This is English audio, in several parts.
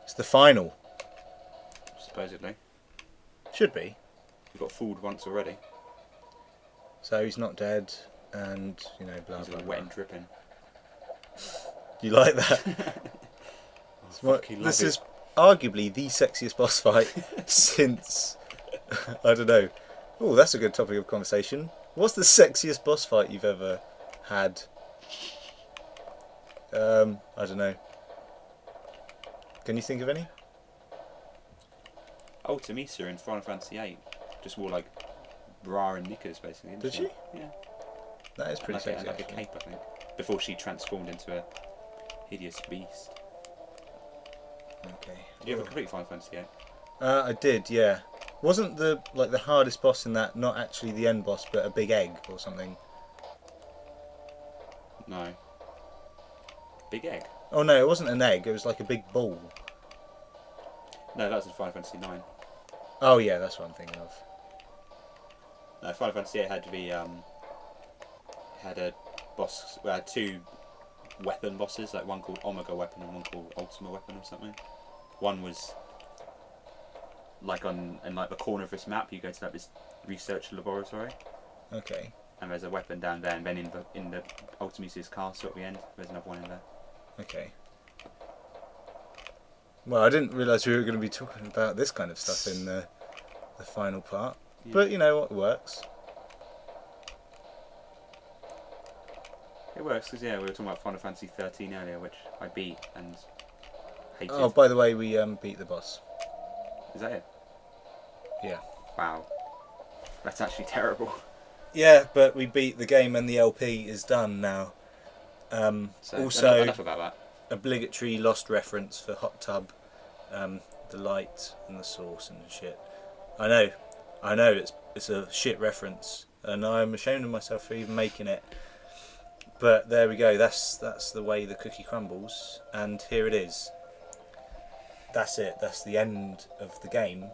It's the final. Supposedly. Should be. We got fooled once already. So he's not dead, and you know, blah He's blah all blah. wet and dripping. You like that? This is arguably the sexiest boss fight since I don't know. Oh, that's a good topic of conversation. What's the sexiest boss fight you've ever had? I don't know. Can you think of any? Ultimisa in Final Fantasy VIII just wore like bra and knickers basically. Did she? Yeah. That is pretty like sexy. like a cape, I think. Before she transformed into a hideous beast. Okay. Did you ever complete Final Fantasy VIII? I did, yeah. Wasn't the hardest boss in that not actually the end boss, but a big egg or something? No. Big egg? Oh no, it wasn't an egg. It was like a big ball. No, that was in Final Fantasy IX. Oh yeah, that's what I'm thinking of. No, Final Fantasy VIII had to be had a boss. We had two weapon bosses, like one called Omega Weapon and one called Ultima Weapon or something. One was like in like the corner of this map. You go to like this research laboratory. Okay. And there's a weapon down there, and then in the Ultima's castle at the end, there's another one in there. Okay. Well, I didn't realise we were going to be talking about this kind of stuff in the final part. Yeah. But you know what, it works. It works because we were talking about Final Fantasy 13 earlier, which I beat and hated. Oh, by the way, we beat the boss. Is that it? Yeah. Wow. That's actually terrible. Yeah, but we beat the game and the LP is done now. So also, enough about that. Obligatory Lost reference for Hot Tub, the light and the sauce and shit. I know, it's a shit reference, and I'm ashamed of myself for even making it. But there we go. That's the way the cookie crumbles, and here it is. That's it. That's the end of the game.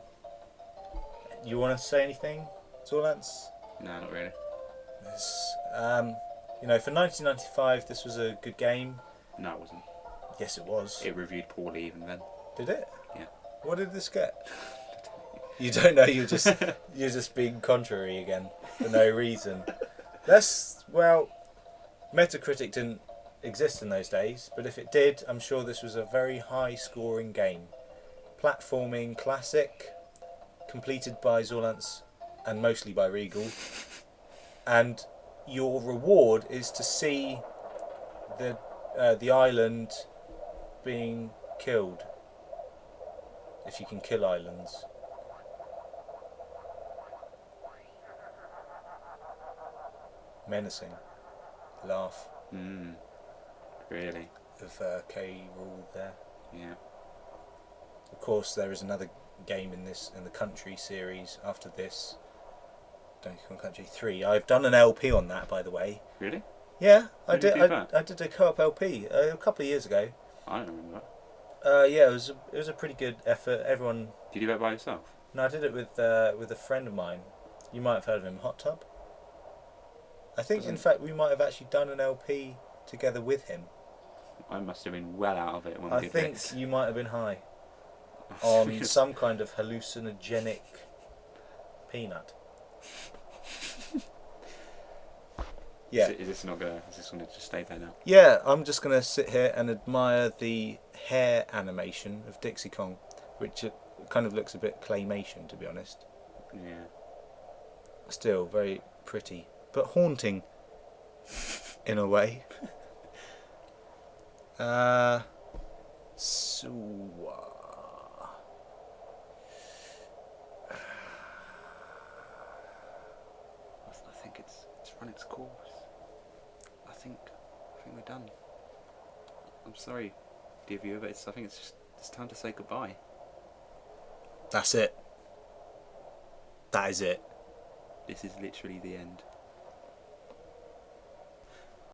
You want to say anything, Zorlance? No, not really. This, you know, for 1995, this was a good game. No, it wasn't. Yes, it was. It reviewed poorly even then. Did it? Yeah. What did this get? You don't know. You're just being contrary again for no reason. Well, Metacritic didn't exist in those days, but if it did, I'm sure this was a very high-scoring game. Platforming classic, completed by Zorlance and mostly by Regal. And your reward is to see the island being killed. If you can kill islands. Menacing. Laugh. Really? Of k-rool there. Yeah. Of course, there is another game in the Country series after this. Donkey Kong Country 3. I've done an LP on that, by the way. Really? Yeah, I did a co-op LP a couple of years ago. I don't remember that. Yeah, it was a pretty good effort. Everyone. Did you do that by yourself? No, I did it with a friend of mine. You might have heard of him, Hot Tub. I think, in fact, we might have actually done an LP together with him. I must have been well out of it when we did this. I think you might have been high on some kind of hallucinogenic peanut. Yeah. Is this going to just stay there now? Yeah, I'm just gonna sit here and admire the hair animation of Dixie Kong, which kind of looks a bit claymation, to be honest. Yeah. Still very pretty, but haunting in a way. I think it's run its course. I think we're done. I'm sorry, dear viewer, but I think it's time to say goodbye. That's it. That is it. This is literally the end.